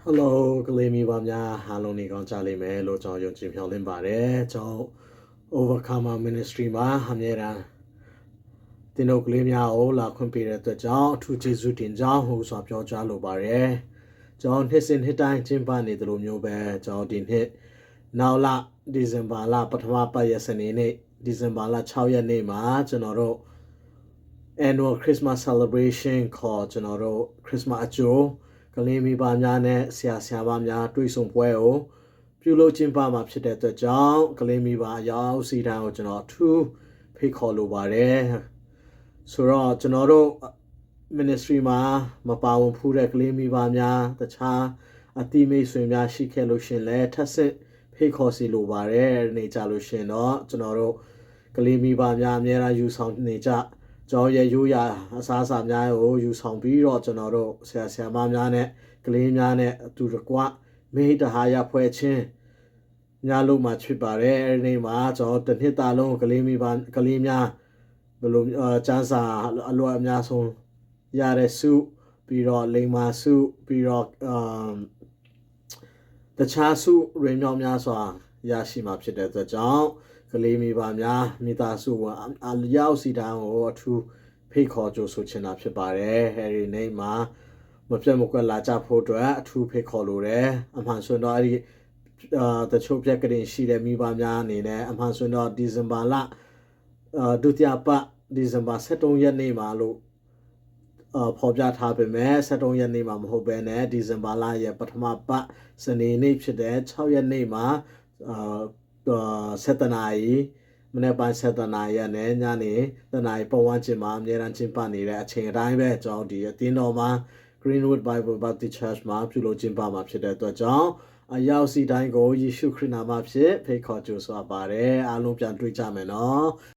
Hello ကလေးမိဘများအားလုံးနေကောင်းကြလိမ့်မယ်လို့ကျွန်တော်ယုံကြည်မျှော်လင့်ပါတယ်ကျွန်တော် Overcomer Ministry မှာအမြဲတမ်းတင်တို့ကလေးများကိုလာခွင့်ပေးတဲ့အတွက်ကြောင့်အထူးကျေးဇူးတင်ကြောင်းဟိုဆိုပြောကြားလိုပါတယ်ကျွန်တော်နှစ်စဉ်နှစ်တိုင်းကျင်းပနေသလိုမျိုးပဲကျွန်တော်ဒီနှစ်နောက်လဒီဇင်ဘာလပထမပတ်ရက်စနေနေ့ဒီဇင်ဘာလ6ရက်နေ့မှာကျွန်တော်တို့ Annual Christmas Celebration ခေါ်ကျွန်တော်တို့ Christmas အကျိုးကလေးမိဘများနဲ့ဆရာဆရာမများတွေ့ဆုံပွဲကိုပြုလုပ်ကျင်းပမှာဖြစ်တဲ့အတွက်ကြောင့်ကလေးမိဘရောက်စီတိုင်းကိုကျွန်တော်အထူးဖိတ်ခေါ်လိုပါတယ်ဆိုတော့ကျွန်တော်တို့ ministry မှာမပါဝင်ဖူးတဲ့ကလေးမိဘများတခြားအတိမိတ်ဆွေများရှိခဲ့လို့ရှင်လဲထပ်ဆင့်ဖိတ်ခေါ်စီလိုပါတယ်နေကြလို့ရှင်တော့ကျွန်တော်တို့ကလေးမိဘများအများအားယူဆောင်နေကြကျွန်တော်ရဲ့ရိုးရာအစားအစာများကိုယူဆောင်ပြီးတော့ကျွန်တော်တို့ဆရာဆရာမများနဲ့ကလေးများနဲ့အတူတကွမိတဟာရဖွဲ့ချင်းများလို့မှဖြစ်ပါတယ်အဲဒီနေ့မှာကျွန်တော်တစ်နှစ်တာလုံးကလေးမိဘကလေးများဘယ်လိုစမ်းစာအလွယ်အများဆုံးရတဲ့စုပြီးတော့လိမ္မာစုပြီးတော့တခြားစုရေမြောက်များစွာရရှိမှာဖြစ်တဲ့အတွက်ကြောင့်ကလေးမိဘများမိသားစုအရောက်စီတိုင်းကိုအထူးဖိတ်ခေါ်ကြိုဆိုချင်တာဖြစ်ပါတယ်အဲဒီနေ့မှာမပြတ်မကွက်လာကြဖို့အတွက်အထူးဖိတ်ခေါ်လိုတယ်အမှန်ဆိုတော့အဲဒီတချို့ပြက်ကလေးရှိတဲ့မိဘများအနေနဲ့အမှန်ဆိုတော့ဒီဇင်ဘာလဒုတိယပတ်ဒီဇင်ဘာ23ရက်နေ့မှာလို့ဖော်ပြထားပေမဲ့23ရက်နေ့မှာမဟုတ်ဘဲနဲ့ဒီဇင်ဘာလရဲ့ပထမပတ်စနေနေ့ဖြစ်တဲ့6ရက်နေ့မှာ7နာရီမနေ့ပိုင်း7နာရီနဲ့ညနေ7နာရီပတ်ဝန်းကျင်မှာအများအားကျင်းပနေတဲ့အချိန်အတိုင်းပဲကျွန်တော်ဒီအသင်းတော်မှာ Greenwood Bible Baptist Church မှာပြုလုပ်ကျင်းပမှာဖြစ်တဲ့အတွက်ကြောင့်အရောက်စီတိုင်းကိုယေရှုခရစ်နာမဖြင့်ဖိတ်ခေါ်ကြိုဆိုပါတယ်အားလုံးပြန်တွေ့ကြမယ်နော်